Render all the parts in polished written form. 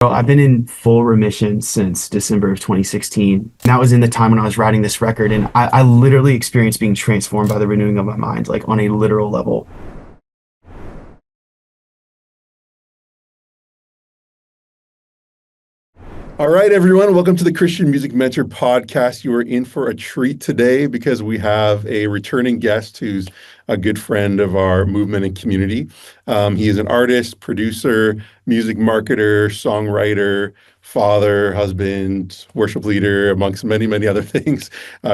Bro, I've been in full remission since December of 2016. And that was in the time when I was writing this record, and I literally experienced being transformed by the renewing of my mind, like on a literal level. All right, everyone. Welcome to the Christian Music Mentor podcast. You are in for a treat today because we have a returning guest who's a good friend of our movement and community. He is an artist, producer, music marketer, songwriter, father, husband, worship leader, amongst many, many other things,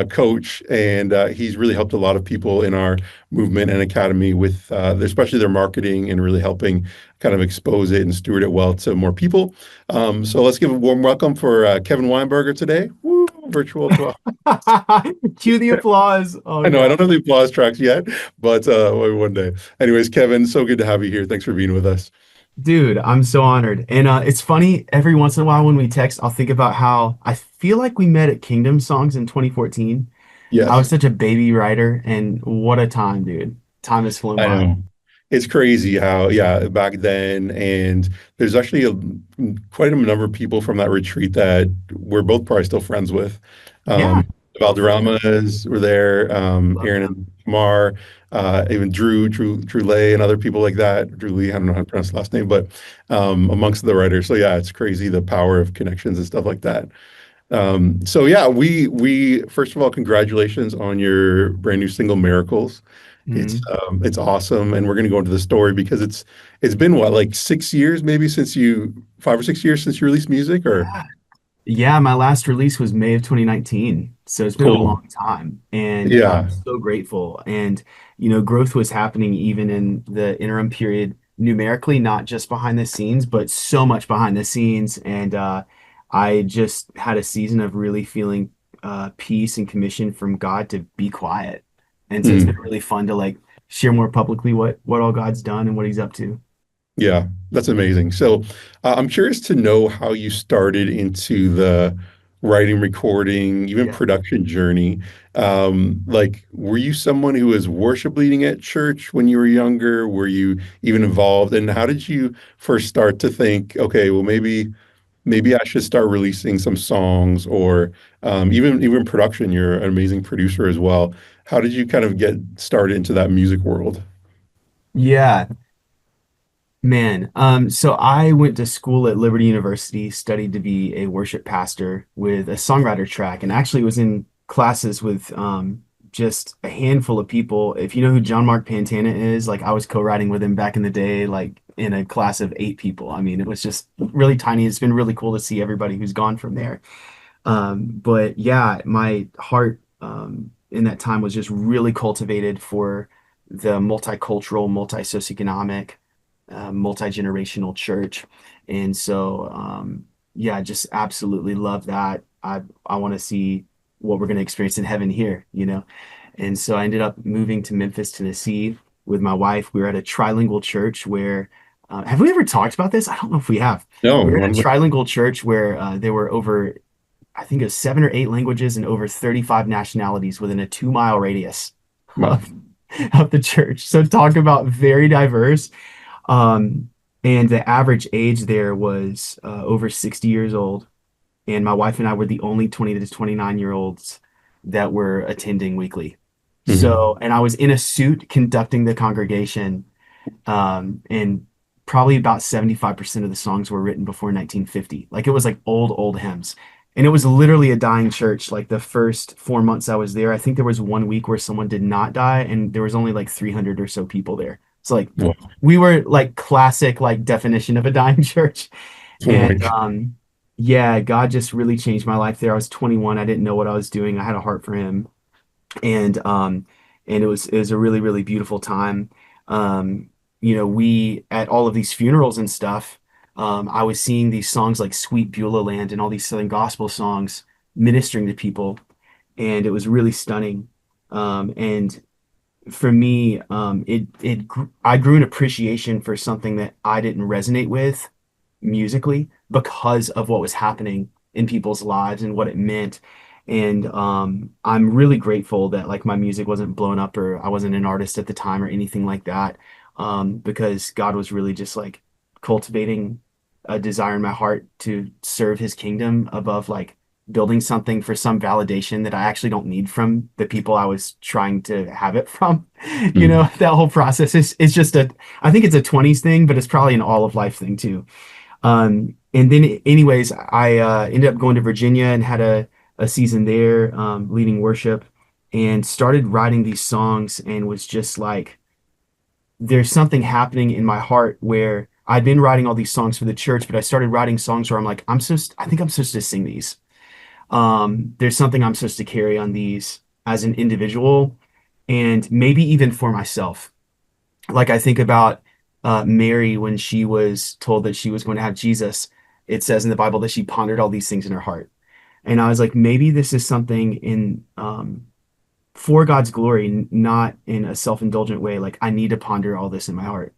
coach. And he's really helped a lot of people in our movement and academy with especially their marketing and really helping kind of expose it and steward it well to more people. So let's give a warm welcome for Kevin Weinberger today. Woo, virtual applause. Cue the applause. I Oh know I God. don't have the applause tracks yet, but one day. Anyways, Kevin, so good to have you here. Thanks for being with us. Dude, I'm so honored. And it's funny, every once in a while when we text, I'll think about how I feel like we met at Kingdom Songs in 2014. I was Yes, such a baby writer, and what a time, dude. Time has flown I by. know. It's crazy how, yeah, back then, and there's actually quite a number of people from that retreat that we're both probably still friends with. Yeah. Um, Oh, for sure. Valderramas were there, Love Aaron them. and Tamar, even Drew Lay, and other people like that. Drew Lee, I don't know how to pronounce the last name, but amongst the writers. So yeah, it's crazy the power of connections and stuff like that. So yeah, we first of all, congratulations on your brand new single, Miracles. Mhm. It's awesome, and we're going to go into the story because it's been what, like 6 years maybe since you 5 or 6 years since you released music, or Yeah. Yeah, my last release was May of 2019. So it's been a cool. long time. And I'm Yeah. so grateful. And, growth was happening even in the interim period, numerically, not just behind the scenes, but so much behind the scenes. And I just had a season of really feeling peace and commission from God to be quiet. And so it's been Mhm. really fun to like share more publicly what all God's done and what he's up to. Yeah, that's amazing. So, I'm curious to know how you started into the writing, recording, even Yeah. production journey. Like, were you someone who was worship leading at church when you were younger? Were you even involved? And how did you first start to think, okay, well, maybe I should start releasing some songs, or even production? You're an amazing producer as well. How did you kind of get started into that music world? Yeah. Man, so I went to school at Liberty University, studied to be a worship pastor with a songwriter track, and actually was in classes with just a handful of people. If you know who John Mark Pantana is, like I was co-writing with him back in the day, like in a class of 8 people. I mean, it was just really tiny. It's been really cool to see everybody who's gone from there. But yeah, my heart in that time was just really cultivated for the multicultural, multi-socioeconomic, multi-generational church. And so, yeah, just absolutely love that. I want to see what we're going to experience in heaven here, you know? And so I ended up moving to Memphis, Tennessee with my wife. We were at a trilingual church where, have we ever talked about this? I don't know if we have. No, We were in a one, trilingual church where there were over, I think it was 7 or 8 languages and over 35 nationalities within a 2 mile radius wow. of, of the church. So talk about very diverse. Um, and the average age there was over 60 years old. And my wife and I were the only 20 to 29-year olds that were attending weekly. Mhm. So, and I was in a suit conducting the congregation. And probably about 75% of the songs were written before 1950. Like it was like old hymns. And it was literally a dying church. Like the first 4 months I was there, I think there was one week where someone did not die, and there was only like 300 or so people there. So like Wow. we were like classic like definition of a dying church. Oh my And God. yeah, God just really changed my life there. I was 21. I didn't know what I was doing. I had a heart for him. And it was a really, really beautiful time. We at all of these funerals and stuff, I was seeing these songs like Sweet Beulah Land and all these Southern gospel songs ministering to people, and it was really stunning. And for me, I grew an appreciation for something that I didn't resonate with musically because of what was happening in people's lives and what it meant. And I'm really grateful that like my music wasn't blown up or I wasn't an artist at the time or anything like that. Because God was really just like cultivating a desire in my heart to serve his kingdom above like building something for some validation that I actually don't need from the people I was trying to have it from. You know, Mm. that whole process is just I think it's a 20s thing, but it's probably an all of life thing too. And then anyways, I ended up going to Virginia and had a season there, leading worship and started writing these songs and was just like, there's something happening in my heart where I'd been writing all these songs for the church, but I started writing songs where I'm like, I think I'm supposed to sing these. There's something I'm supposed to carry on these as an individual and maybe even for myself. Like I think about Mary when she was told that she was going to have Jesus. It says in the Bible that she pondered all these things in her heart. And I was like, maybe this is something in for God's glory, not in a self-indulgent way. Like I need to ponder all this in my heart.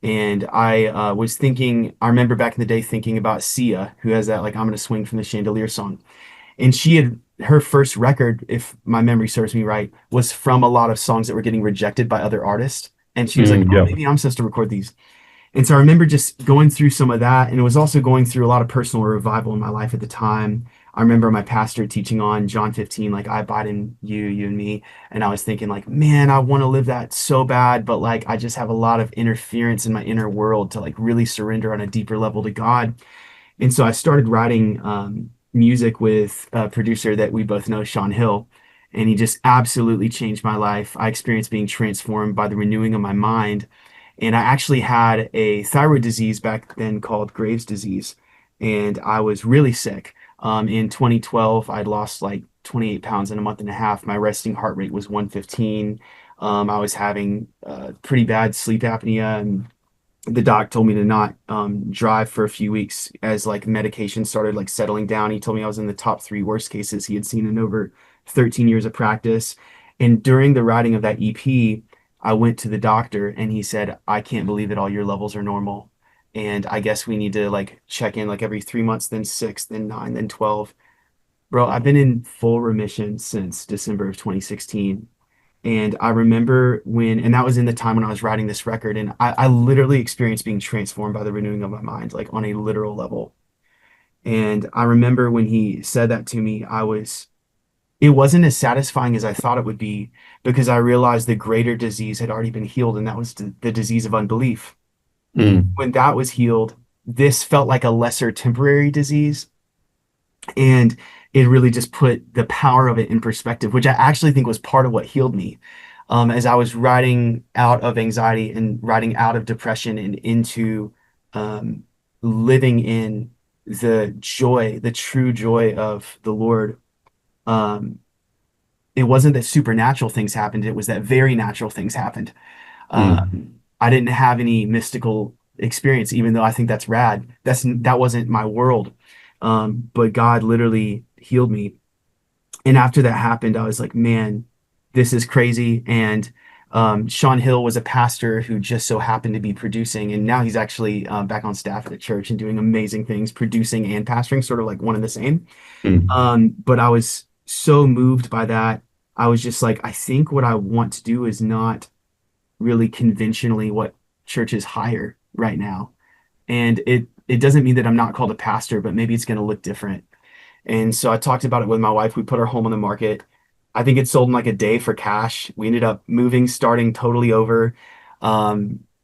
And I was thinking, I remember back in the day thinking about Sia, who has that like I'm gonna swing from the chandelier song. And she had her first record, if my memory serves me right, was from a lot of songs that were getting rejected by other artists. And she was like, Mm, oh, yeah. maybe I'm supposed to record these. And so I remember just going through some of that. And it was also going through a lot of personal revival in my life at the time. I remember my pastor teaching on John 15, like, I abide in you, you and me. And I was thinking, like, man, I want to live that so bad. But like, I just have a lot of interference in my inner world to like really surrender on a deeper level to God. And so I started writing music with a producer that we both know, Sean Hill. And he just absolutely changed my life. I experienced being transformed by the renewing of my mind. And I actually had a thyroid disease back then called Graves' disease. And I was really sick. In 2012, I'd lost like 28 pounds in a month and a half. My resting heart rate was 115. I was having pretty bad sleep apnea and the doc told me to not drive for a few weeks as like medication started like settling down. He told me I was in the top three worst cases he had seen in over 13 years of practice. And during the writing of that EP, I went to the doctor and he said, I can't believe that all your levels are normal. And I guess we need to like check in like every 3 months, then six, then nine, then 12. Bro, I've been in full remission since December of 2016. And I remember and that was in the time when I was writing this record, and I literally experienced being transformed by the renewing of my mind, like on a literal level. And I remember when he said that to me, it wasn't as satisfying as I thought it would be because I realized the greater disease had already been healed, and that was the disease of unbelief. Mm, When that was healed, this felt like a lesser temporary disease. And it really just put the power of it in perspective, which I actually think was part of what healed me. As I was writing out of anxiety and writing out of depression and into um, living in the joy, the true joy of the Lord. Um, it wasn't that supernatural things happened, it was that very natural things happened. mm, I didn't have any mystical experience, even though I think that's rad. That wasn't my world. But God literally healed me. And after that happened, I was like, man, this is crazy. And Sean Hill was a pastor who just so happened to be producing, and now he's actually back on staff at a church and doing amazing things, producing and pastoring, sort of like one and the same. mm, But I was so moved by that. I was just like, I think what I want to do is not really conventionally what churches hire right now. And it doesn't mean that I'm not called a pastor, but maybe it's going to look different. And so I talked about it with my wife. We put our home on the market. I think it sold in like a day for cash. We ended up moving, starting totally over.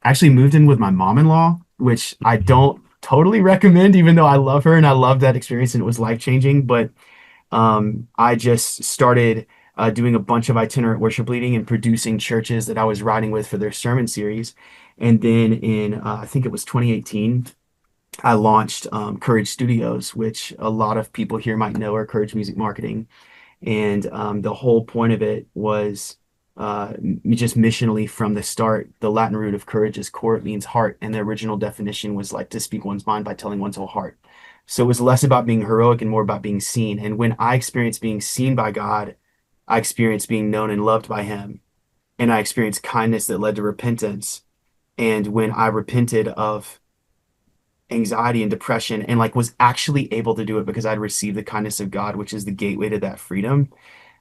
Actually moved in with my mom-in-law, which I don't totally recommend, even though I love her and I love that experience and it was life-changing. But I just started doing a bunch of itinerant worship leading and producing churches that I was writing with for their sermon series. And then in, I think it was 2018, I launched Courage Studios, which a lot of people here might know are Courage Music Marketing. And the whole point of it was just missionally from the start. The Latin root of courage is cor, it means heart. And the original definition was like to speak one's mind by telling one's whole heart. So it was less about being heroic and more about being seen. And when I experienced being seen by God, I experienced being known and loved by Him. And I experienced kindness that led to repentance. And when I repented of anxiety and depression and like was actually able to do it because I'd received the kindness of God, which is the gateway to that freedom,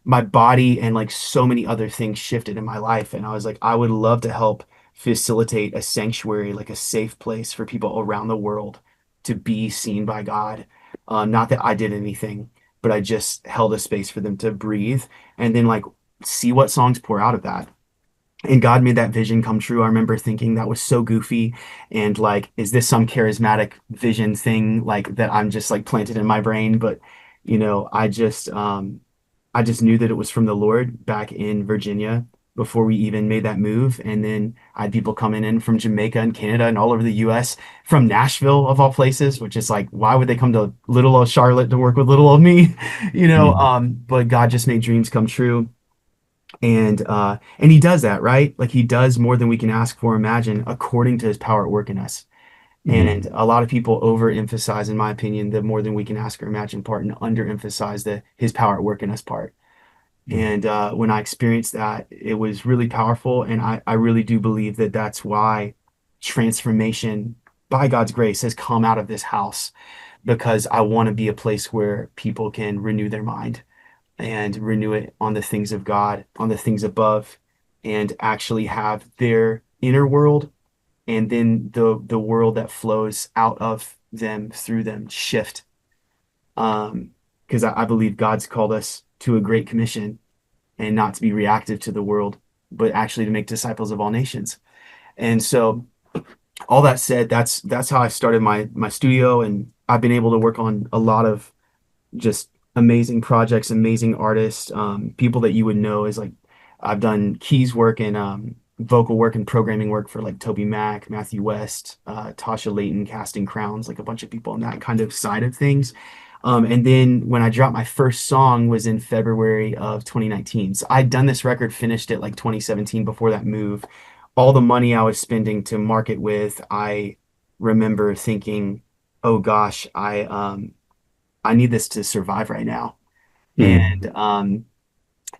my body and like so many other things shifted in my life. And I was like, I would love to help facilitate a sanctuary, like a safe place for people around the world to be seen by God. Not that I did anything, but I just held a space for them to breathe and then like see what songs pour out of that. And God made that vision come true. I remember thinking that was so goofy and like, is this some charismatic vision thing like that I'm just like planted in my brain? But I just knew that it was from the Lord back in Virginia before we even made that move. And then I had people coming in from Jamaica and Canada and all over the US, from Nashville of all places, which is like, why would they come to little old Charlotte to work with little old me? Mm. But God just made dreams come true. And he does that, right? Like he does more than we can ask for or imagine according to his power at work in us. Mm. And a lot of people overemphasize, in my opinion, the more than we can ask or imagine part and underemphasize the his power at work in us part. Mm. And when I experienced that, it was really powerful. And I really do believe that that's why transformation by God's grace has come out of this house, because I want to be a place where people can renew their mind and renew it on the things of God, on the things above, and actually have their inner world and then the world that flows out of them through them shift. Because I believe God's called us to a great commission and not to be reactive to the world, but actually to make disciples of all nations. And so all that said, that's how I started my studio, and I've been able to work on a lot of just amazing projects, amazing artists, people that you would know is like I've done keys work and vocal work and programming work for like Toby Mac, Matthew West, Tasha Layton, Casting Crowns, like a bunch of people on that kind of side of things. And then when I dropped my first song was in February of 2019. So I'd done this record, finished it like 2017 before that move. All the money I was spending to market with, I remember thinking, oh gosh, I need this to survive right now. Mm.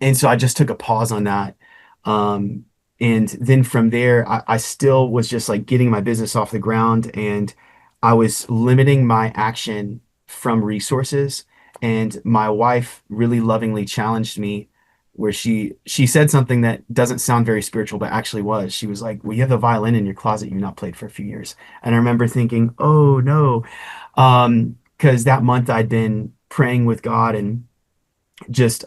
And so I just took a pause on that. Um, and then from there, I still was just like getting my business off the ground, and I was limiting my action from resources. And my wife really lovingly challenged me where she said something that doesn't sound very spiritual, but actually was. She was like, well, you have a violin in your closet you've not played for a few years. And I remember thinking, oh no, because that month I'd been praying with God and just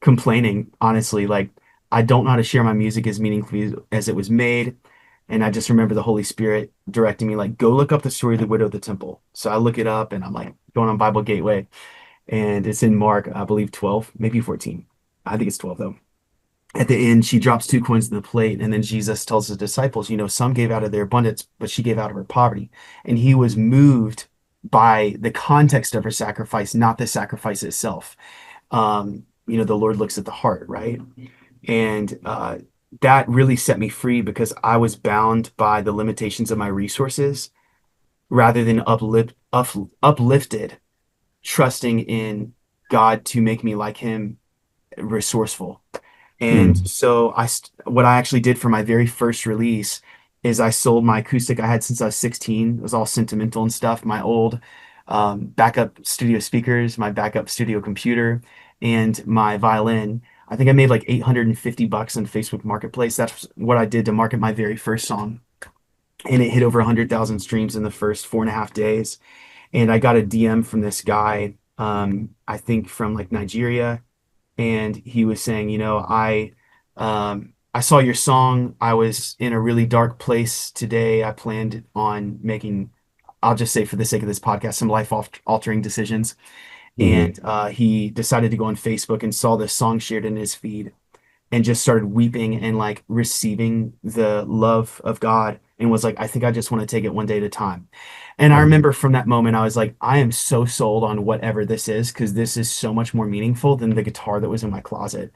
complaining, honestly, like I don't know how to share my music as meaningfully as it was made. And I just remember the Holy Spirit directing me, like, go look up the story of the widow of the temple. So I look it up and I'm like going on Bible Gateway, and it's in Mark, I believe 12, maybe 14. I think it's 12 though. At the end, she drops 2 coins in the plate, and then Jesus tells his disciples, some gave out of their abundance, but she gave out of her poverty. And he was moved by the context of her sacrifice, not the sacrifice itself. The Lord looks at the heart, right? And that really set me free because I was bound by the limitations of my resources rather than uplifted, trusting in God to make me like him, resourceful. And Mm. so what I actually did for my very first release is I sold my acoustic I had since I was 16. It was all sentimental and stuff. My old backup studio speakers, my backup studio computer, and my violin. I think I made like $850 on Facebook Marketplace. That's what I did to market my very first song. And it hit over 100,000 streams in the first 4.5 days. And I got a DM from this guy, I think from like Nigeria, and he was saying, I saw your song. I was in a really dark place today. I planned on making, I'll just say for the sake of this podcast, some life altering decisions. Mm. And he decided to go on Facebook and saw this song shared in his feed and just started weeping and like receiving the love of God and was like, I think I just want to take it one day at a time. And I Wow. remember from that moment, I was like, I am so sold on whatever this is because this is so much more meaningful than the guitar that was in my closet.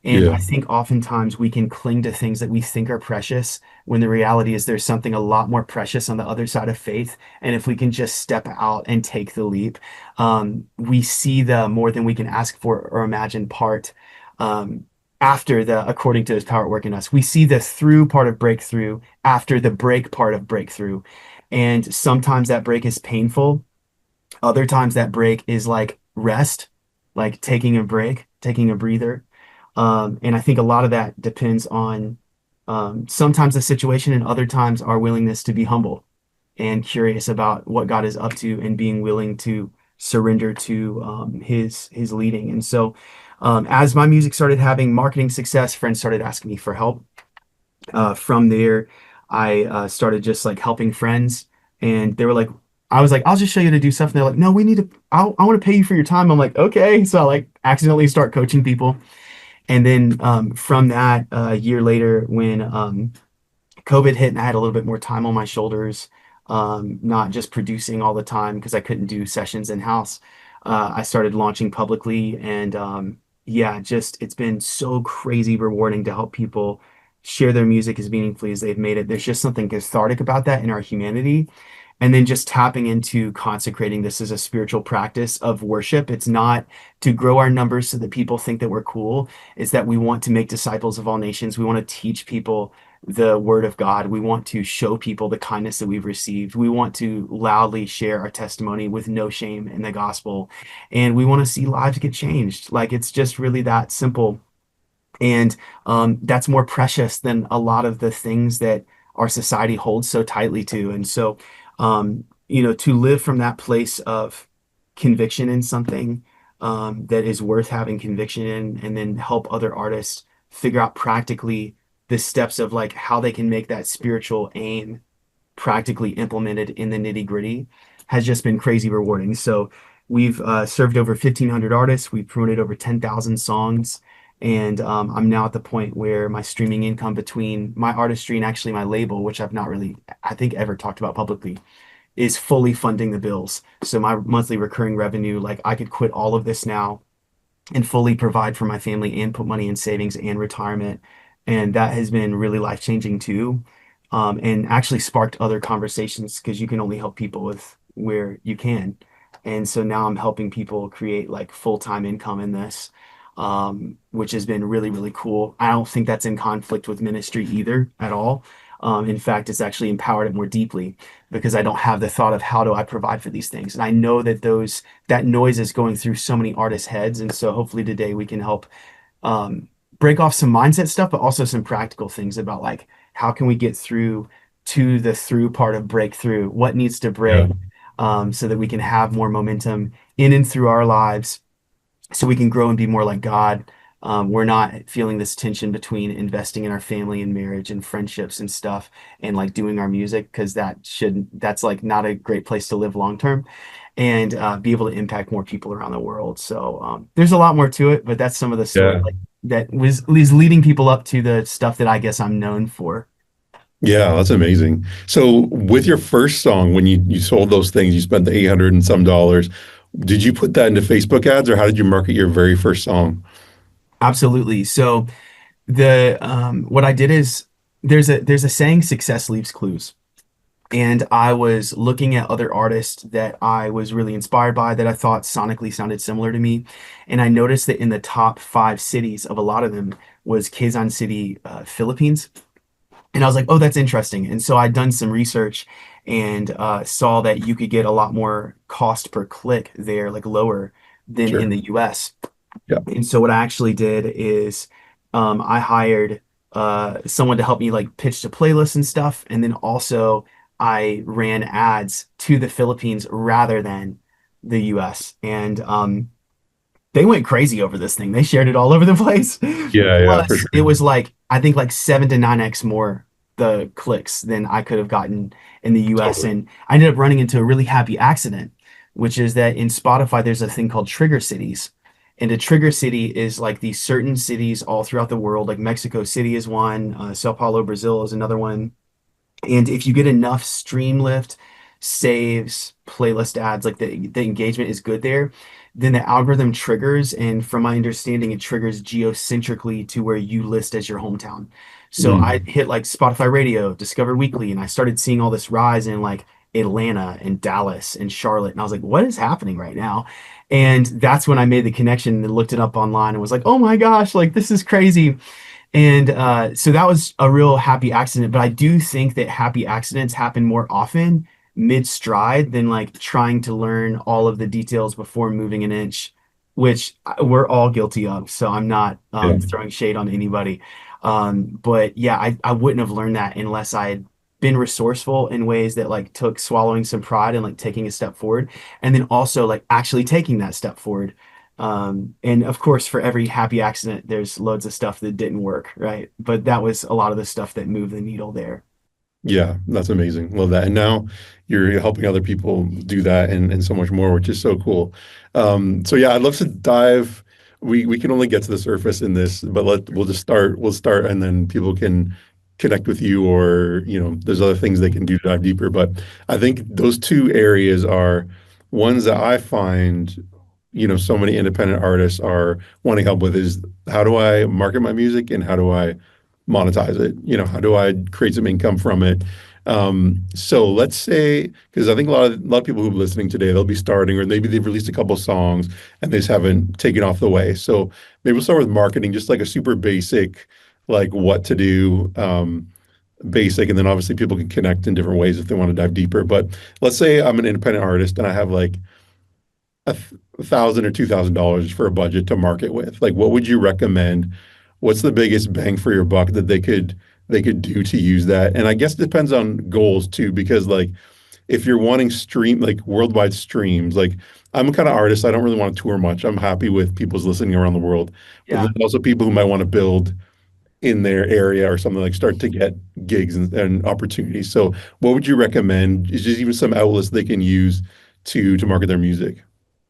And Yeah. I think oftentimes we can cling to things that we think are precious when the reality is there's something a lot more precious on the other side of faith. And if we can just step out and take the leap, we see the more than we can ask for or imagine part. Um, After the according to his power at work in us, we see the through part of breakthrough after the break part of breakthrough. And sometimes that break is painful. Other times that break is like rest, like taking a break, taking a breather. And I think a lot of that depends on sometimes the situation and other times our willingness to be humble. and curious about what God is up to and being willing to surrender to his leading. And so as my music started having marketing success, friends started asking me for help. From there, I started just like helping friends, and they were like, I was like, I'll just show you how to do stuff. And they're like, no, we need to, I want to pay you for your time. I'm like, okay. So I like accidentally start coaching people. And then from that, a year later, when COVID hit and I had a little bit more time on my shoulders, not just producing all the time because I couldn't do sessions in house. I started launching publicly, and yeah, just it's been so crazy rewarding to help people share their music as meaningfully as they've made it. There's just something cathartic about that in our humanity. And then just tapping into consecrating this as a spiritual practice of worship. It's not to grow our numbers so that people think that we're cool. It's that we want to make disciples of all nations. We want to teach people the word of God. We want to show people the kindness that we've received. We want to loudly share our testimony with no shame in the gospel. And we want to see lives get changed. Like it's just really that simple. And that's more precious than a lot of the things that our society holds so tightly to. And so, to live from that place of conviction in something that is worth having conviction in, and then help other artists figure out practically the steps of like how they can make that spiritual aim practically implemented in the nitty gritty has just been crazy rewarding. So we've served over 1,500 artists. We've promoted over 10,000 songs. And I'm now at the point where my streaming income between my artistry and actually my label, which I've not really, I think, ever talked about publicly, is fully funding the bills. So my monthly recurring revenue, like I could quit all of this now and fully provide for my family and put money in savings and retirement. And that has been really life changing too. And actually sparked other conversations because you can only help people with where you can. And so now I'm helping people create like full-time income in this, which has been really, really cool. I don't think that's in conflict with ministry either at all. In fact, it's actually empowered it more deeply because I don't have the thought of how do I provide for these things. And I know that that noise is going through so many artists' heads. And so hopefully today we can help um, break off some mindset stuff, but also some practical things about like how can we get through to the through part of breakthrough, what needs to Yeah. break, so that we can have more momentum in and through our lives so we can grow and be more like God. We're not feeling this tension between investing in our family and marriage and friendships and stuff and like doing our music because that's like not a great place to live long term and be able to impact more people around the world. So there's a lot more to it, but that's some of the story Yeah. like that was leading people up to the stuff that I guess I'm known for. Yeah, that's amazing. So with your first song, when you sold those things, you spent the 800 and some dollars. Did you put that into Facebook ads or how did you market your very first song? Absolutely. So the what I did is there's a saying success leaves clues. And I was looking at other artists that I was really inspired by that I thought sonically sounded similar to me. And I noticed that in the top 5 cities of a lot of them was Quezon City, Philippines. And I was like, oh, that's interesting. And so I'd done some research and saw that you could get a lot more cost per click there, like lower than in Sure. the US. Yeah. And so what I actually did is I hired someone to help me like pitch to playlists and stuff. And then also I ran ads to the Philippines rather than the US. And they went crazy over this thing. They shared it all over the place. Yeah, yeah, for Plus, it sure. was like I think like 7 to 9x more the clicks than I could have gotten in the US. Totally. And I ended up running into a really happy accident, which is that in Spotify there's a thing called trigger cities. And a trigger city is like these certain cities all throughout the world, like Mexico City is one, Sao Paulo, Brazil is another one. And if you get enough stream lift, saves, playlist ads, like the engagement is good there, then the algorithm triggers. And from my understanding, it triggers geocentrically to where you list as your hometown. So I Mm. hit like Spotify Radio, Discover Weekly, and I started seeing all this rise in like Atlanta and Dallas and Charlotte. And I was like, what is happening right now? And that's when I made the connection and looked it up online and was like, oh my gosh, like this is crazy. And so that was a real happy accident. But I do think that happy accidents happen more often mid-stride than like trying to learn all of the details before moving an inch, which we're all guilty of. So I'm not Yeah. throwing shade on anybody. But yeah, I wouldn't have learned that unless I had been resourceful in ways that like took swallowing some pride and like taking a step forward, and then also like actually taking that step forward. And of course, for every happy accident, there's loads of stuff that didn't work, right? But that was a lot of the stuff that moved the needle there. Yeah, that's amazing. Love that. And now you're helping other people do that and so much more, which is so cool. So yeah, I'd love to dive. We can only get to the surface in this, but we'll just start. We'll start, and then people can connect with you, or there's other things they can do to dive deeper. But I think those two areas are ones that I find, so many independent artists are wanting help with is how do I market my music and how do I monetize it? How do I create some income from it? So let's say, because I think a lot of people who are listening today, they'll be starting, or maybe they've released a couple songs and they just haven't taken off the way. So maybe we'll start with marketing, just like a super basic, like what to do, basic, and then obviously people can connect in different ways if they want to dive deeper. But let's say I'm an independent artist and I have like $1,000 or $2,000 for a budget to market with. Like, what would you recommend? What's the biggest bang for your buck that they could do to use that? And I guess it depends on goals too, because like if you're wanting stream like worldwide streams, like I'm a kind of artist, I don't really want to tour much. I'm happy with people's listening around the world. But then Yeah. also people who might want to build in their area or something, like start to get gigs and opportunities. So what would you recommend? Is just even some outlets they can use to market their music?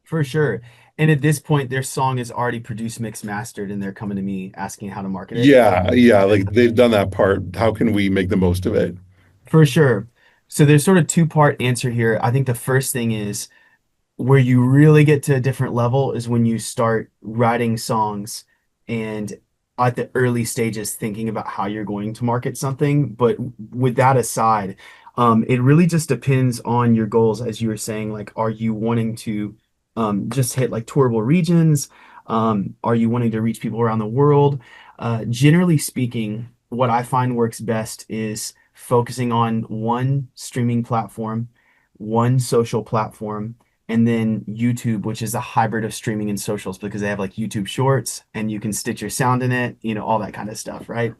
For sure. And at this point, their song is already produced, mixed, mastered, and they're coming to me asking how to market it. Yeah, yeah, like they've done that part. How can we make the most of it? For sure. So there's sort of two-part answer here. I think the first thing is where you really get to a different level is when you start writing songs and at the early stages thinking about how you're going to market something. But with that aside, it really just depends on your goals, as you were saying. Like, are you wanting to just hit like tourable regions? Are you wanting to reach people around the world? Generally speaking, what I find works best is focusing on one streaming platform, one social platform, and then YouTube, which is a hybrid of streaming and socials because they have like YouTube Shorts and you can stitch your sound in it, all that kind of stuff, right?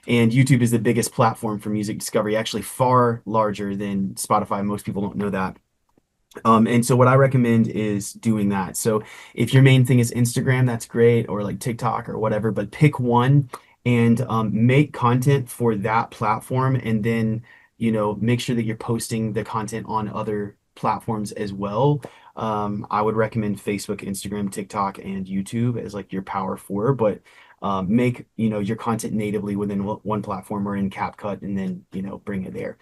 And YouTube is the biggest platform for music discovery, actually far larger than Spotify. Most people don't know that. And so what I recommend is doing that. So if your main thing is Instagram, that's great, or like TikTok or whatever, but pick one and make content for that platform, and then make sure that you're posting the content on other platforms as well. I would recommend Facebook, Instagram, TikTok, and YouTube as like your power four, but make your content natively within one platform or in CapCut, and then bring it there.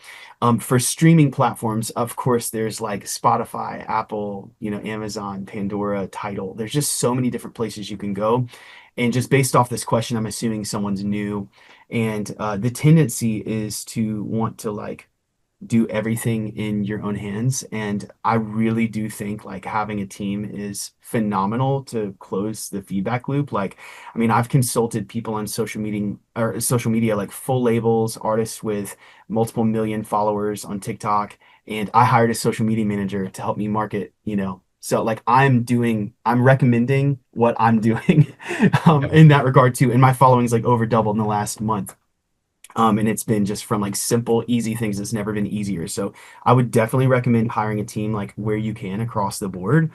For streaming platforms, of course, there's like Spotify, Apple, Amazon, Pandora, Tidal. There's just so many different places you can go. And just based off this question, I'm assuming someone's new, and the tendency is to want to like do everything in your own hands. And I really do think like having a team is phenomenal to close the feedback loop. Like, I mean, I've consulted people on social media, like full labels, artists with multiple million followers on TikTok, and I hired a social media manager to help me market. So like I'm recommending what I'm doing in that regard too. And my following's like over doubled in the last month. And it's been just from like simple, easy things. It's never been easier. So I would definitely recommend hiring a team like where you can across the board.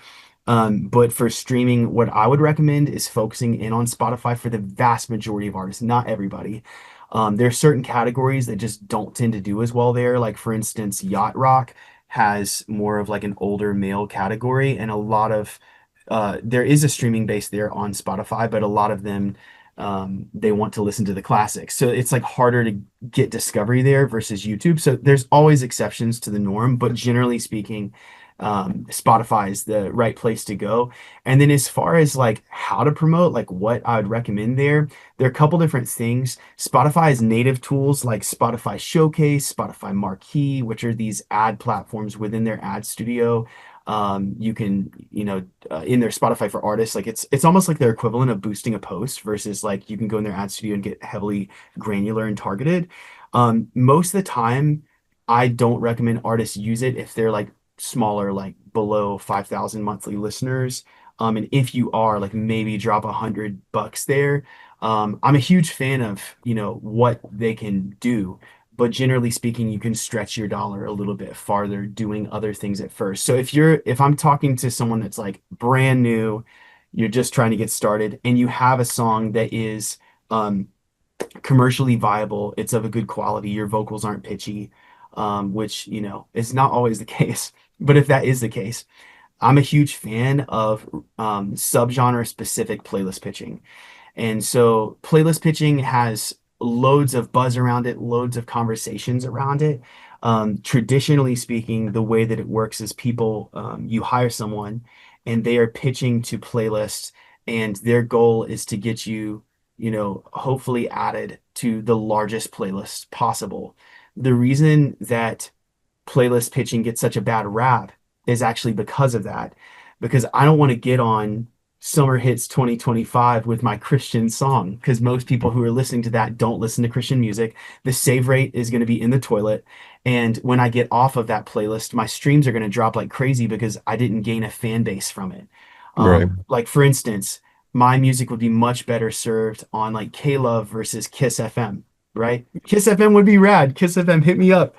But for streaming, what I would recommend is focusing in on Spotify for the vast majority of artists, not everybody. There are certain categories that just don't tend to do as well there. Like for instance, yacht rock has more of like an older male category, and a lot of there is a streaming base there on Spotify, but a lot of them they want to listen to the classics. So it's like harder to get discovery there versus YouTube. So there's always exceptions to the norm, but generally speaking, Spotify is the right place to go. And then as far as like how to promote, like what I would recommend there are a couple different things. Spotify has native tools like Spotify Showcase, Spotify Marquee, which are these ad platforms within their ad studio. You can, in their Spotify for artists, like it's almost like their equivalent of boosting a post versus like you can go in their ad studio and get heavily granular and targeted. Most of the time, I don't recommend artists use it if they're like smaller, like below 5,000 monthly listeners. And if you are, like maybe drop $100 there. I'm a huge fan of, what they can do. but generally speaking, you can stretch your dollar a little bit farther doing other things at first. So if I'm talking to someone that's like brand new, you're just trying to get started, and you have a song that is um, commercially viable, it's of a good quality, your vocals aren't pitchy, which, is not always the case. But if that is the case, I'm a huge fan of subgenre specific playlist pitching. And so playlist pitching has loads of buzz around it, loads of conversations around it. Traditionally speaking, the way that it works is you hire someone and they are pitching to playlists, and their goal is to get you, hopefully added to the largest playlist possible. The reason that playlist pitching gets such a bad rap is actually because of that. Because I don't want to get on Summer Hits 2025 with my Christian song, because most people who are listening to that don't listen to Christian music. The save rate is going to be in the toilet. And when I get off of that playlist, my streams are going to drop like crazy because I didn't gain a fan base from it. Right. Like, for instance, my music would be much better served on like K Love versus Kiss FM, right? Kiss FM would be rad. Kiss FM, hit me up.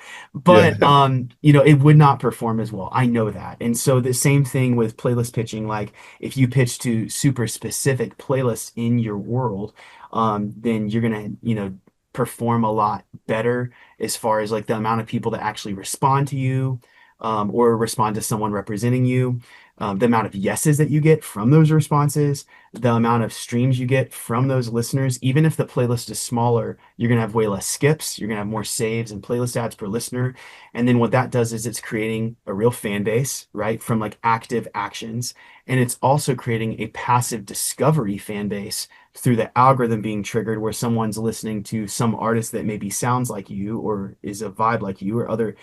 Yeah. But it would not perform as well. I know that. And so the same thing with playlist pitching. Like, if you pitch to super specific playlists in your world, then you're gonna, perform a lot better as far as like the amount of people that actually respond to you, or respond to someone representing you, the amount of yeses that you get from those responses, the amount of streams you get from those listeners. Even if the playlist is smaller, you're going to have way less skips. You're going to have more saves and playlist ads per listener. And then what that does is it's creating a real fan base, right? From like active actions. And it's also creating a passive discovery fan base through the algorithm being triggered, where someone's listening to some artist that maybe sounds like you or is a vibe like you, or other,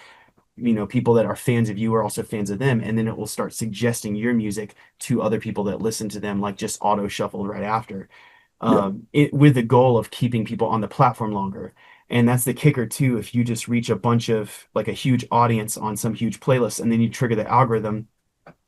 people that are fans of you are also fans of them. And then it will start suggesting your music to other people that listen to them, like just auto shuffled right after, Yeah. with the goal of keeping people on the platform longer. And that's the kicker too. If you just reach a bunch of like a huge audience on some huge playlist, and then you trigger the algorithm,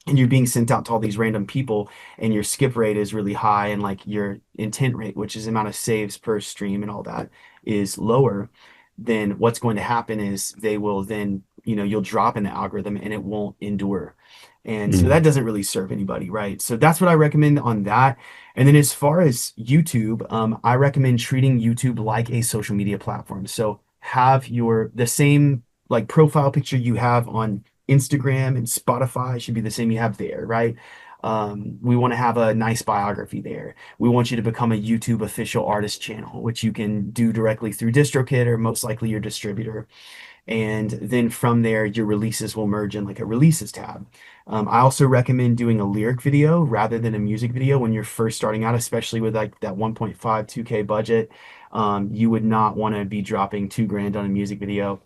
and you're being sent out to all these random people, and your skip rate is really high, and like your intent rate, which is the amount of saves per stream and all that, is lower, then what's going to happen is they will then, you'll drop in the algorithm and it won't endure. And so Mm. that doesn't really serve anybody, right? So that's what I recommend on that. And then as far as YouTube, I recommend treating YouTube like a social media platform. So have the same like profile picture you have on Instagram and Spotify should be the same you have there, right? We want to have a nice biography there. We want you to become a YouTube official artist channel, which you can do directly through DistroKid or most likely your distributor. And then from there, your releases will merge in like a releases tab. I also recommend doing a lyric video rather than a music video when you're first starting out, especially with like that 1.5, 2K budget. You would not want to be dropping 2 grand on a music video.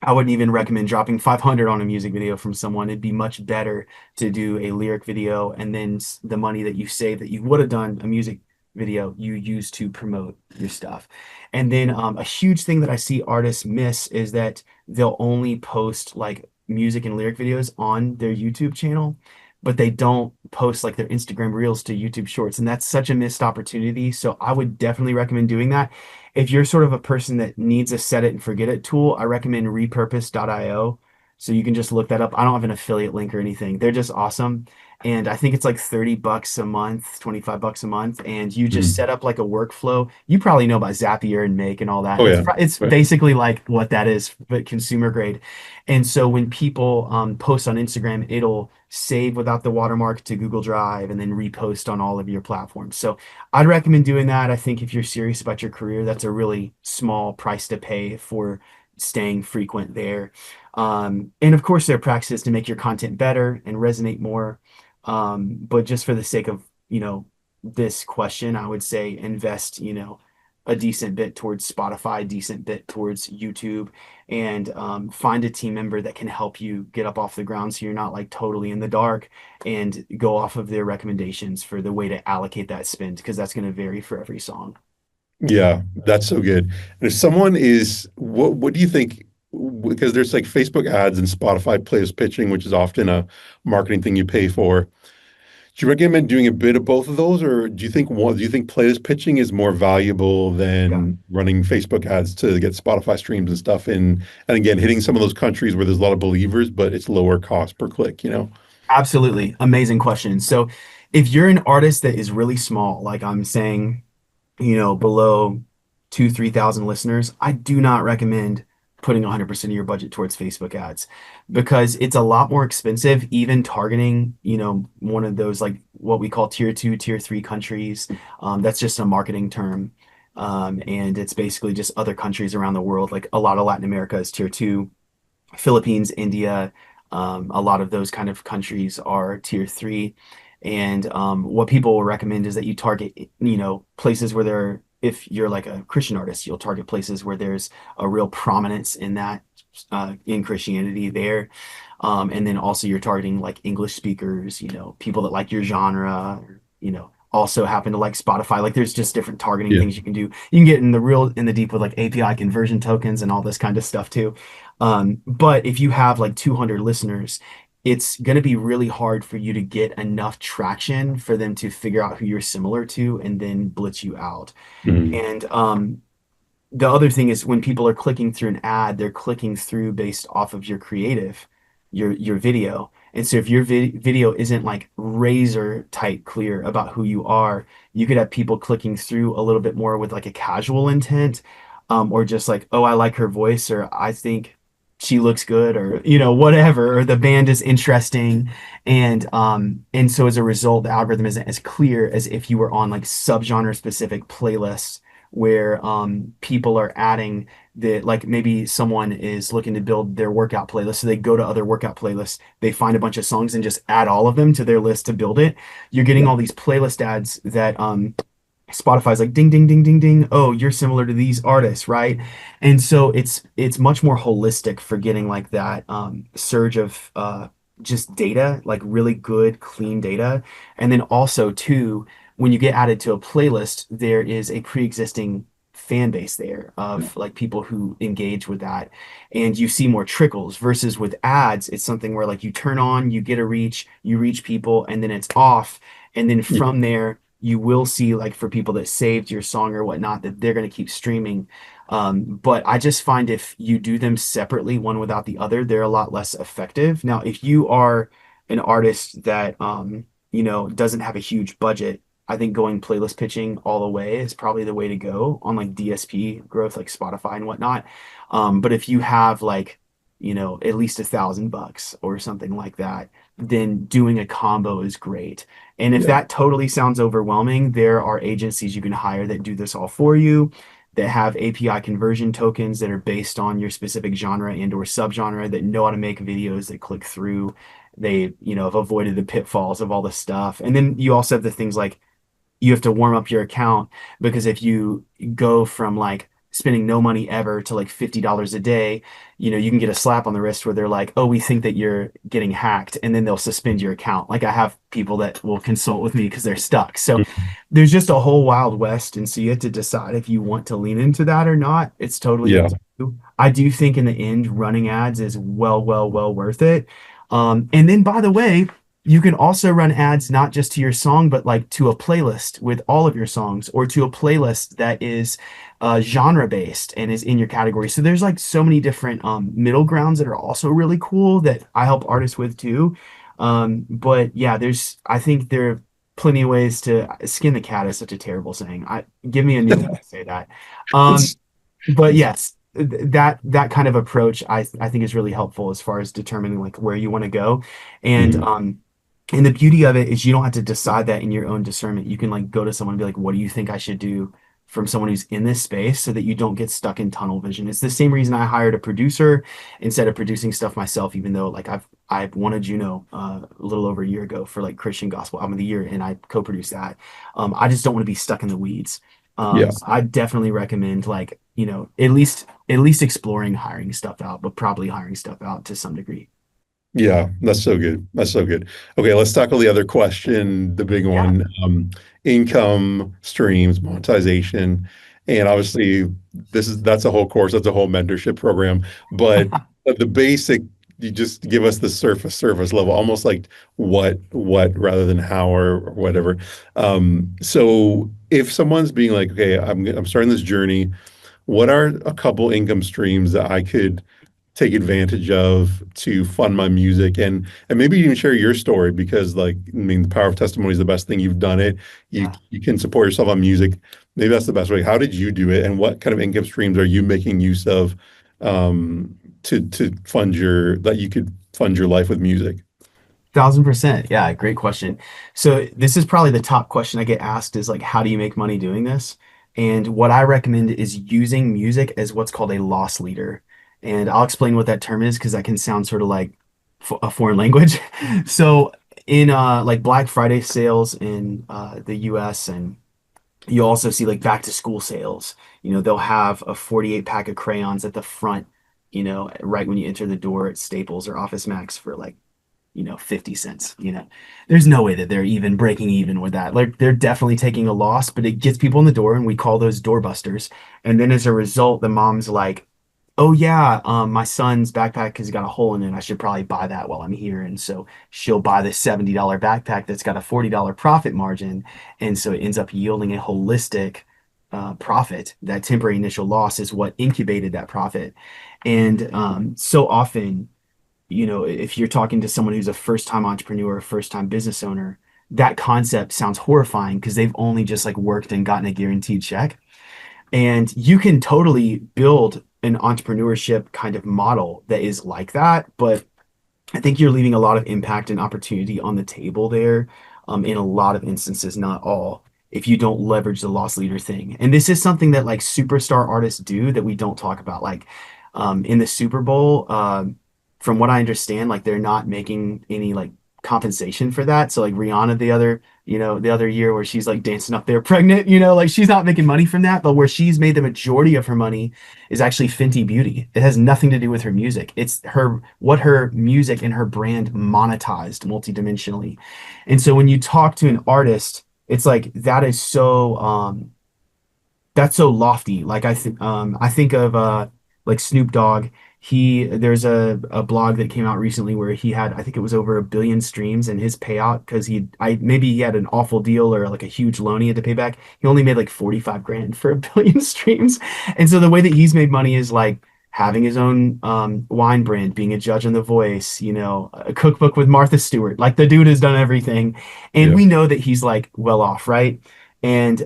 I wouldn't even recommend dropping 500 on a music video from someone. It'd be much better to do a lyric video, and then the money that you save that you would have done a music video, you use to promote your stuff. And then a huge thing that I see artists miss is that they'll only post like music and lyric videos on their YouTube channel, but they don't post like their Instagram reels to YouTube shorts. And that's such a missed opportunity. So I would definitely recommend doing that. If you're sort of a person that needs a set it and forget it tool, I recommend repurpose.io. So you can just look that up. I don't have an affiliate link or anything. They're just awesome. And I think it's like 30 bucks a month, 25 bucks a month. And you just Mm. set up like a workflow. You probably know about Zapier and Make and all that. Oh It's yeah. it's Right. basically like what that is, but consumer grade. And so when people post on Instagram, it'll save without the watermark to Google Drive and then repost on all of your platforms. So I'd recommend doing that. I think if you're serious about your career, that's a really small price to pay for staying frequent there. And of course, there are practices to make your content better and resonate more. But just for the sake of, this question, I would say invest, a decent bit towards Spotify, a decent bit towards YouTube, and find a team member that can help you get up off the ground so you're not like totally in the dark, and go off of their recommendations for the way to allocate that spend, because that's going to vary for every song. Yeah, that's so good. And if someone is, what do you think? Because there's like Facebook ads and Spotify plays pitching, which is often a marketing thing you pay for. Do you recommend doing a bit of both of those, or do you think playlist pitching is more valuable Yeah. than running Facebook ads to get Spotify streams and stuff in, and again, hitting some of those countries where there's a lot of believers, but it's lower cost per click, you know? Absolutely. Amazing question. So if you're an artist that is really small, like I'm saying, below 3,000 listeners, I do not recommend putting 100% of your budget towards Facebook ads because it's a lot more expensive, even targeting, one of those like what we call tier two, tier three countries. That's just a marketing term. And it's basically just other countries around the world. Like a lot of Latin America is tier two. Philippines, India, a lot of those kind of countries are tier three. And what people will recommend is that you target, places where there, if you're like a Christian artist, you'll target places where there's a real prominence in that, in Christianity there. And then also you're targeting like English speakers, people that like your genre, or, also happen to like Spotify. Like there's just different targeting Yeah. things you can do. You can get in the deep with like API conversion tokens and all this kind of stuff too. But if you have like 200 listeners, it's going to be really hard for you to get enough traction for them to figure out who you're similar to and then blitz you out. Mhm. And the other thing is when people are clicking through an ad, they're clicking through based off of your creative, your video. And so if your video isn't like razor tight clear about who you are, you could have people clicking through a little bit more with like a casual intent, or just like, oh, I like her voice, or I think she looks good, or whatever, or the band is interesting. And so as a result, the algorithm isn't as clear as if you were on like subgenre specific playlists where people are adding like maybe someone is looking to build their workout playlist. So they go to other workout playlists, they find a bunch of songs and just add all of them to their list to build it. You're getting Yeah. all these playlist ads that Spotify's like ding ding ding ding ding. Oh, you're similar to these artists, right? And so it's much more holistic for getting like that surge of just data, like really good, clean data. And then also too, when you get added to a playlist, there is a pre-existing fan base there of like people who engage with that. And you see more trickles versus with ads, it's something where like you turn on, you get a reach, you reach people, and then it's off. And then Yeah. from there, you will see like for people that saved your song or whatnot that they're going to keep streaming. But I just find if you do them separately, one without the other, they're a lot less effective. Now, if you are an artist that doesn't have a huge budget, I think going playlist pitching all the way is probably the way to go on like DSP growth, like Spotify and whatnot. But if you have like, at least $1,000 or something like that, then doing a combo is great. And if Yeah. that totally sounds overwhelming, there are agencies you can hire that do this all for you, that have API conversion tokens that are based on your specific genre and or subgenre that know how to make videos that click through. They, have avoided the pitfalls of all the stuff. And then you also have the things like you have to warm up your account because if you go from like spending no money ever to like $50 a day, you can get a slap on the wrist where they're like, "Oh, we think that you're getting hacked," and then they'll suspend your account. Like I have people that will consult with me because they're stuck. So Mhm. there's just a whole wild west, and so you have to decide if you want to lean into that or not. It's totally up Yeah. to you. I do think in the end, running ads is well, well, well worth it. And then by the way, you can also run ads not just to your song, but like to a playlist with all of your songs or to a playlist that is genre based and is in your category. So there's like so many different middle grounds that are also really cool that I help artists with too. But yeah, I think there are plenty of ways to skin the cat is such a terrible saying. Give me a new way to say that. Um, It's, but yes, that kind of approach I think is really helpful as far as determining like where you want to go. And mhm. um and the beauty of it is you don't have to decide that in your own discernment. You can like go to someone and be like, what do you think I should do from someone who's in this space so that you don't get stuck in tunnel vision. It's the same reason I hired a producer instead of producing stuff myself, even though like I've won a Juno a little over a year ago for like Christian Gospel Album of the Year and I co-produced that. I just don't want to be stuck in the weeds. Yeah. So I definitely recommend like, at least exploring hiring stuff out, but probably hiring stuff out to some degree. Yeah, that's so good. That's so good. Okay, let's tackle the other question, the big Yeah. one, income streams, monetization. And obviously that's a whole course, that's a whole mentorship program. But the basic you just give us the surface level, almost like what rather than how or whatever. So if someone's being like, okay, I'm starting this journey, what are a couple income streams that I could take advantage of to fund my music and maybe even share your story because like I mean the power of testimony is the best thing. You've done it. Yeah. You can support yourself on music. Maybe that's the best way. How did you do it and what kind of income streams are you making use of to fund your that you could fund your life with music? 1000%. Yeah, great question. So this is probably the top question I get asked is like, how do you make money doing this? And what I recommend is using music as what's called a loss leader. And I'll explain what that term is because that can sound sort of like a foreign language. So in like Black Friday sales in the US, and you also see like back to school sales, they'll have a 48 pack of crayons at the front, right when you enter the door at Staples or Office Max for like 50 cents. There's no way that they're even breaking even with that. Like they're definitely taking a loss, but it gets people in the door and we call those doorbusters. And then as a result, the mom's like, oh yeah, my son's backpack has got a hole in it. I should probably buy that while I'm here. And so she'll buy the $70 backpack that's got a $40 profit margin. And so it ends up yielding a holistic profit. That temporary initial loss is what incubated that profit. And so often, if you're talking to someone who's a first-time entrepreneur, first-time business owner, that concept sounds horrifying because they've only just like worked and gotten a guaranteed check. And you can totally build an entrepreneurship kind of model that is like that, but I think you're leaving a lot of impact and opportunity on the table there, in a lot of instances, not all, if you don't leverage the loss leader thing. And this is something that like superstar artists do that we don't talk about. Like in the Super Bowl, from what I understand, like they're not making any like compensation for that. So like Rihanna the other year where she's like dancing up there pregnant, like she's not making money from that, but where she's made the majority of her money is actually Fenty Beauty. It has nothing to do with her music. It's what her music and her brand monetized multidimensionally. And so when you talk to an artist, it's like that's so lofty. Like I think of like Snoop Dogg. There's a blog that came out recently where he had, I think it was over 1 billion streams, and his payout, because maybe he had an awful deal or like a huge loan he had to pay back. He only made like 45 grand for 1 billion streams. And so the way that he's made money is like having his own wine brand, being a judge on The Voice, a cookbook with Martha Stewart. Like the dude has done everything. And Yeah. we know that he's like well off, right? And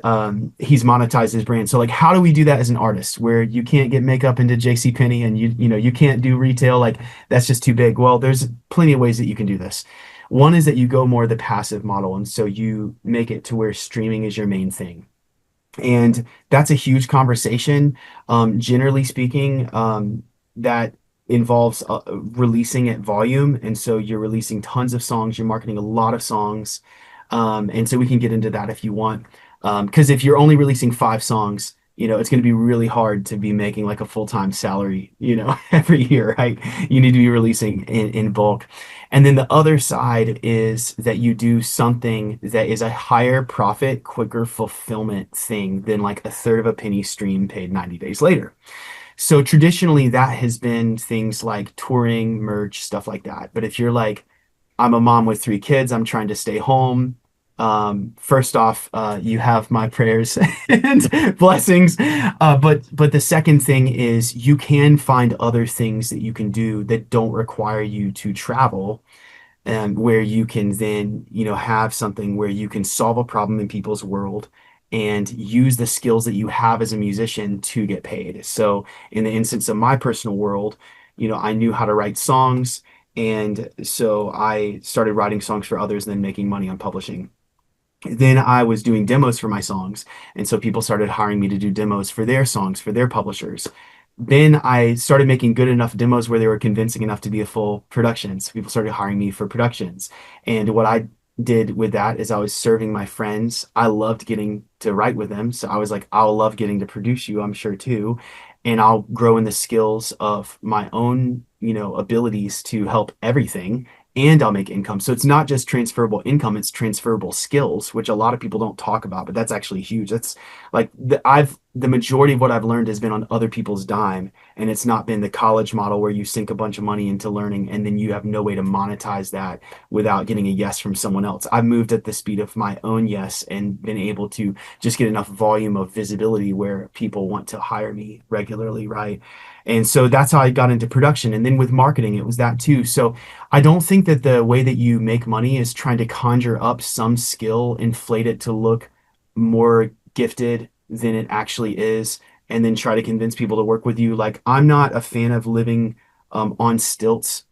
he's monetized his brand. So like, how do we do that as an artist where you can't get makeup into JCPenney and you can't do retail? Like that's just too big. Well, there's plenty of ways that you can do this. One is that you go more the passive model, and so you make it to where streaming is your main thing. And that's a huge conversation. Generally speaking, that involves releasing at volume. And so you're releasing tons of songs, you're marketing a lot of songs. And so we can get into that if you want. Because if you're only releasing 5 songs, it's going to be really hard to be making like a full-time salary, every year, right? You need to be releasing in bulk. And then the other side is that you do something that is a higher profit, quicker fulfillment thing than like a third of a penny stream paid 90 days later. So traditionally, that has been things like touring, merch, stuff like that. But if you're like, I'm a mom with 3 kids, I'm trying to stay home. First off, you have my prayers and blessings. But the second thing is you can find other things that you can do that don't require you to travel, and where you can then, have something where you can solve a problem in people's world and use the skills that you have as a musician to get paid. So in the instance of my personal world, I knew how to write songs. And so I started writing songs for others and then making money on publishing. Then I was doing demos for my songs. And so people started hiring me to do demos for their songs, for their publishers. Then I started making good enough demos where they were convincing enough to be a full production. So people started hiring me for productions. And what I did with that is I was serving my friends. I loved getting to write with them. So I was like, I'll love getting to produce you, I'm sure too. And I'll grow in the skills of my own, abilities to help everything. And I'll make income. So it's not just transferable income, it's transferable skills, which a lot of people don't talk about, but that's actually huge. That's like I've the majority of what I've learned has been on other people's dime. And it's not been the college model where you sink a bunch of money into learning and then you have no way to monetize that without getting a yes from someone else. I've moved at the speed of my own yes and been able to just get enough volume of visibility where people want to hire me regularly, right? And so that's how I got into production. And then with marketing, it was that too. So I don't think that the way that you make money is trying to conjure up some skill, inflate it to look more gifted than it actually is, and then try to convince people to work with you. Like, I'm not a fan of living on stilts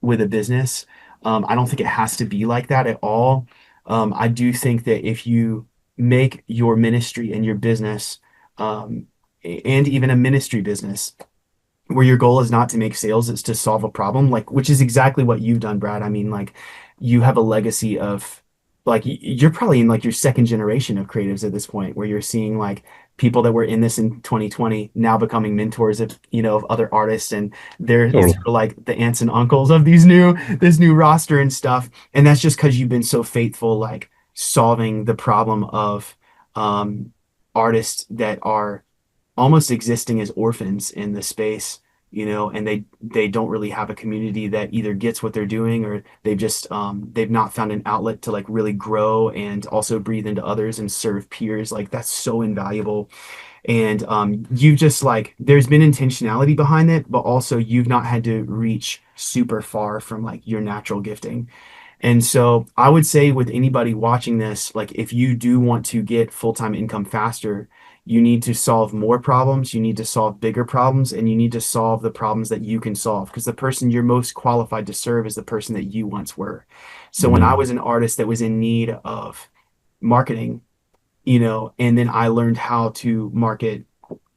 with a business. I don't think it has to be like that at all. I do think that if you make your ministry and your business, and even a ministry business, where your goal is not to make sales, it's to solve a problem, like which is exactly what you've done, Brad. I mean, like you have a legacy of like you're probably in like your second generation of creatives at this point where you're seeing like people that were in this in 2020 now becoming mentors of, of other artists, and they're sort Totally. of like the aunts and uncles of these new this new roster and stuff. And that's just because you've been so faithful, like solving the problem of um artists that are almost existing as orphans in the space, and they don't really have a community that either gets what they're doing, or they've not found an outlet to like really grow and also breathe into others and serve peers. Like that's so invaluable. And you've just like there's been intentionality behind it, but also you've not had to reach super far from like your natural gifting. And so I would say with anybody watching this, like if you do want to get full-time income faster, you need to solve more problems, you need to solve bigger problems, and you need to solve the problems that you can solve because the person you're most qualified to serve is the person that you once were. So when I Mhm. was an artist that was in need of marketing, and then I learned how to market,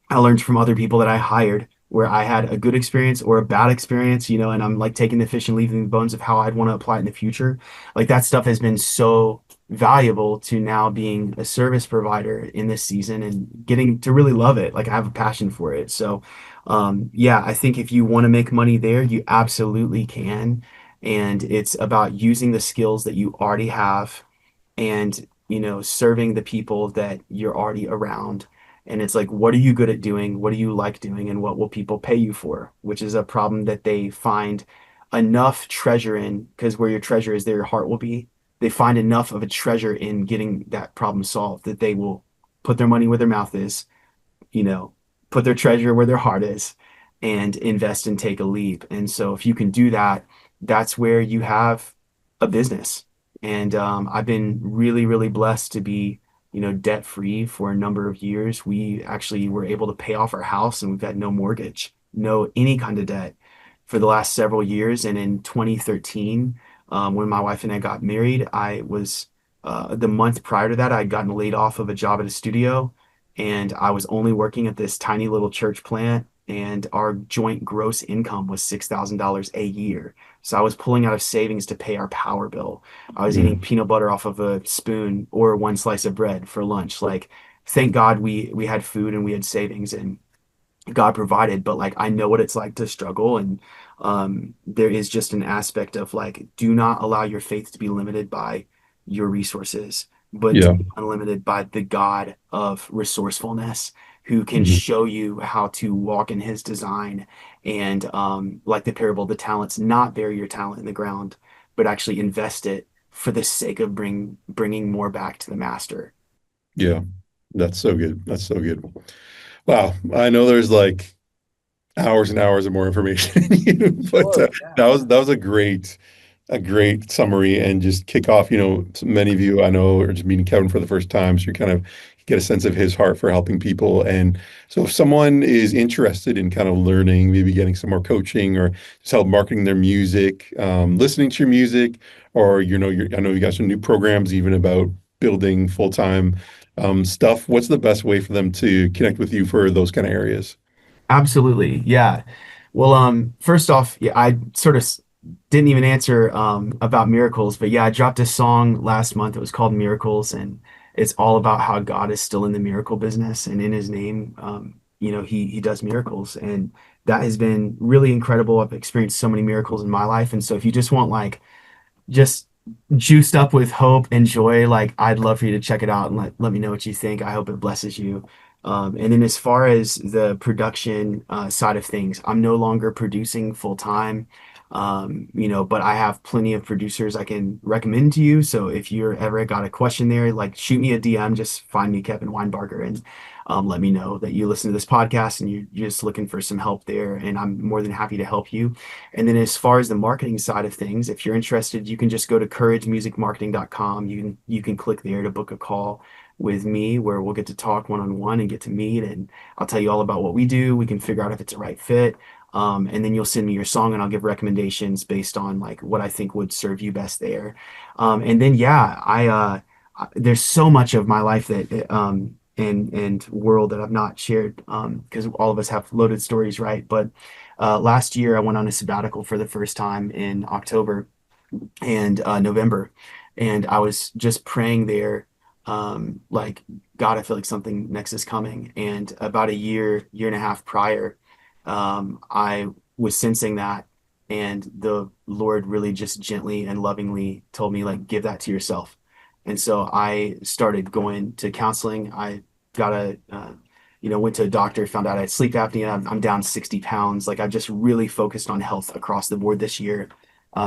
I learned from other people that I hired where I had a good experience or a bad experience, and I'm like taking the fish and leaving the bones of how I'd want to apply it in the future. Like that stuff has been so valuable to now being a service provider in this season and getting to really love it. Like I have a passion for it. So, yeah, I think if you want to make money there, you absolutely can. And it's about using the skills that you already have and serving the people that you're already around. And it's like, what are you good at doing, what do you like doing, and what will people pay you for, which is a problem that they find enough treasure in, because where your treasure is there your heart will be. They find enough of a treasure in getting that problem solved that they will put their money where their mouth is, you know, put their treasure where their heart is and invest and take a leap. And so if you can do that, that's where you have a business. And I've been really, really blessed to be, debt free for a number of years. We actually were able to pay off our house and we've had no mortgage, no any kind of debt for the last several years. And in 2013, when my wife and I got married, I was the month prior to that, I'd gotten laid off of a job at a studio and I was only working at this tiny little church plant, and our joint gross income was $6,000 a year. So I was pulling out of savings to pay our power bill. I was eating Mm. peanut butter off of a spoon or one slice of bread for lunch. Like, thank God we had food and we had savings, and God provided, but like I know what it's like to struggle. And there is just an aspect of like, do not allow your faith to be limited by your resources, but to Yeah. be unlimited by the God of resourcefulness who can Mhm. show you how to walk in his design. And like the parable of the talents, not bury your talent in the ground, but actually invest it for the sake of bringing more back to the master. Yeah. That's so good. That's so good. Wow. I know there's like hours and hours of more information in you, but Sure, yeah. that was a great summary and just kick off. Many of you I know are just meeting Kevin for the first time, so you kind of get a sense of his heart for helping people. And so if someone is interested in kind of learning, maybe getting some more coaching or just help marketing their music, listening to your music, or I know you got some new programs even about building full-time stuff. What's the best way for them to connect with you for those kind of areas? Absolutely. Yeah. Well, first off, yeah, I sort of didn't even answer about miracles, but yeah, I dropped a song last month. It was called Miracles, and it's all about how God is still in the miracle business, and in his name, he does miracles, and that has been really incredible. I've experienced so many miracles in my life, and so if you just want like just juiced up with hope and joy, like I'd love for you to check it out and let me know what you think. I hope it blesses you. And then as far as the production side of things, I'm no longer producing full time. But I have plenty of producers I can recommend to you. So if you're ever got a question there, like shoot me a DM, just find me Kevin Weinbarger and let me know that you listen to this podcast and you're just looking for some help there. And I'm more than happy to help you. And then as far as the marketing side of things, if you're interested, you can just go to couragemusicmarketing.com. You can click there to book a call with me where we'll get to talk one on one and get to meet, and I'll tell you all about what we do. We can figure out if it's a right fit. And then you'll send me your song and I'll give recommendations based on like what I think would serve you best there. And then yeah, there's so much of my life that and world that I've not shared because all of us have loaded stories, right? But last year I went on a sabbatical for the first time in October and November. And I was just praying there, like, God, I feel like something next is coming. And about a year and a half prior, I was sensing that. And the Lord really just gently and lovingly told me, like, give that to yourself. And so I started going to counseling. I got went to a doctor, found out I had sleep apnea. I'm down 60 pounds. Like, I've just really focused on health across the board this year,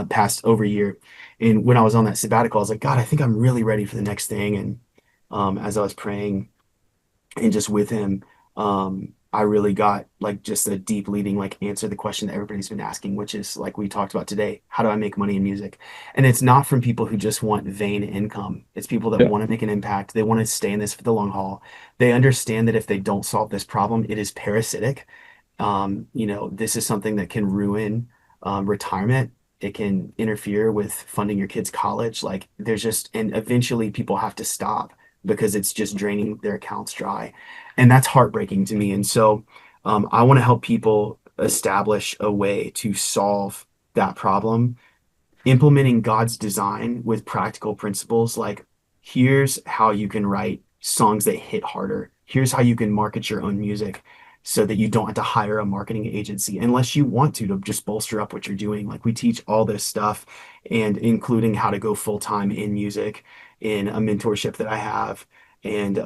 past over a year. And when I was on that sabbatical, I was like, God, I think I'm really ready for the next thing. And as I was praying and just with him, I really got like just a deep leading, like answer the question that everybody's been asking, which is like we talked about today, how do I make money in music? And it's not from people who just want vain income. It's people that Yeah. want to make an impact. They want to stay in this for the long haul. They understand that if they don't solve this problem, it is parasitic. This is something that can ruin retirement. It can interfere with funding your kids' college. Like and eventually people have to stop because it's just draining their accounts dry. And that's heartbreaking to me. And so I want to help people establish a way to solve that problem, implementing God's design with practical principles. Like, here's how you can write songs that hit harder. Here's how you can market your own music so that you don't have to hire a marketing agency unless you want to just bolster up what you're doing. Like, we teach all this stuff and including how to go full time in music in a mentorship that I have. And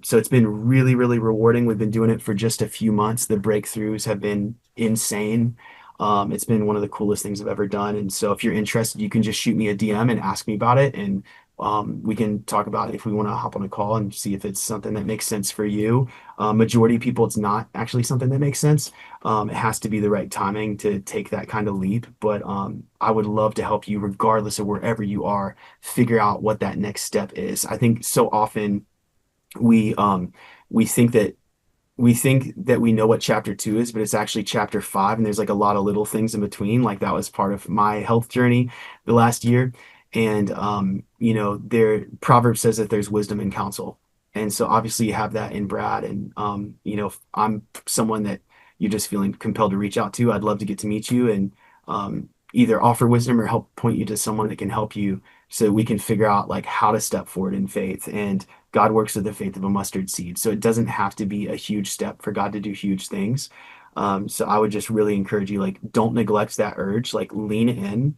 so it's been really, really rewarding. We've been doing it for just a few months. The breakthroughs have been insane. It's been one of the coolest things I've ever done. And so if you're interested, you can just shoot me a DM and ask me about it. And we can talk about it if we want to hop on a call and see if it's something that makes sense for you. Majority of people, it's not actually something that makes sense. It has to be the right timing to take that kind of leap. But I would love to help you, regardless of wherever you are, figure out what that next step is. I think so often we um, we think that we know what chapter two is, but it's actually chapter five, and there's like a lot of little things in between. Like that was part of my health journey the last year. And there Proverbs says that there's wisdom in counsel. And so obviously you have that in Brad. And if I'm someone that you're just feeling compelled to reach out to, I'd love to get to meet you and either offer wisdom or help point you to someone that can help you so we can figure out like how to step forward in faith. And God works with the faith of a mustard seed. So it doesn't have to be a huge step for God to do huge things. So I would just really encourage you, like, don't neglect that urge, like lean in,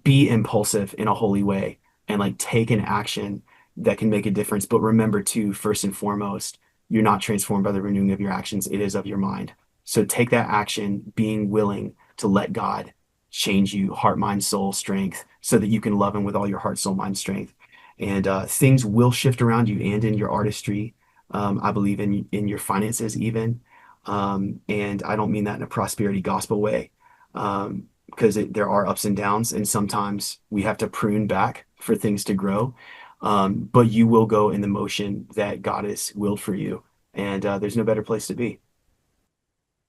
be impulsive in a holy way and like take an action that can make a difference. But remember too, first and foremost, you're not transformed by the renewing of your actions. It is of your mind. So take that action, being willing to let God change you, heart, mind, soul, strength, so that you can love him with all your heart, soul, mind, strength. And things will shift around you and in your artistry. I believe in your finances even. And I don't mean that in a prosperity gospel way, because there are ups and downs, and sometimes we have to prune back for things to grow. But you will go in the motion that God has willed for you, and there's no better place to be.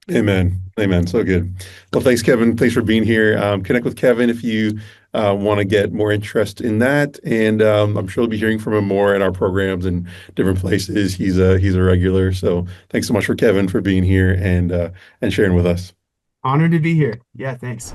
Amen. Amen. So good. Well, thanks, Kevin. Thanks for being here. Connect with Kevin if you want to get more interest in that. And I'm sure you'll be hearing from him more in our programs and different places. He's a regular. So thanks so much for Kevin for being here and sharing with us. Honored to be here. Yeah, thanks.